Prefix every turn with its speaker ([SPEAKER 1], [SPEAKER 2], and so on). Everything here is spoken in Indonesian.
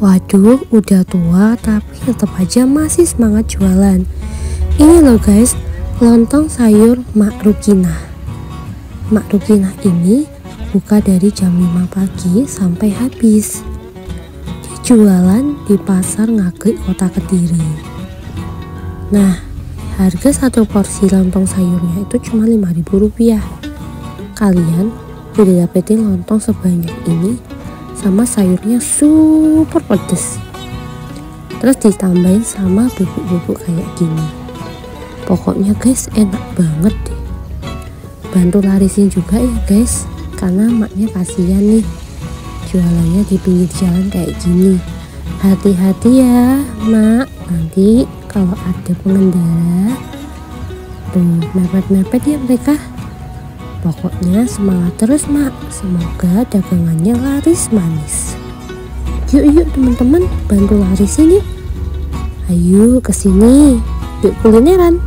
[SPEAKER 1] Waduh, udah tua tapi tetap aja masih semangat jualan. Ini loh guys, lontong sayur Mak Rukinah. Mak Rukinah ini buka dari jam 5 pagi sampai habis. Dia jualan di pasar Ngaglik, Kota Kediri. Nah, harga satu porsi lontong sayurnya itu cuma Rp5.000. Kalian udah dapetin lontong sebanyak ini sama sayurnya super pedes, terus ditambahin sama bubuk-bubuk kayak gini. Pokoknya guys, enak banget deh. Bantu larisin juga ya guys, karena maknya kasihan nih jualannya di pinggir jalan kayak gini. Hati-hati ya mak, nanti kalau ada pengendara tuh mepet-mepet ya mereka. Pokoknya semangat terus mak, semoga dagangannya laris manis. Yuk teman-teman, bantu larisin yuk. Ayo kesini, yuk kulineran.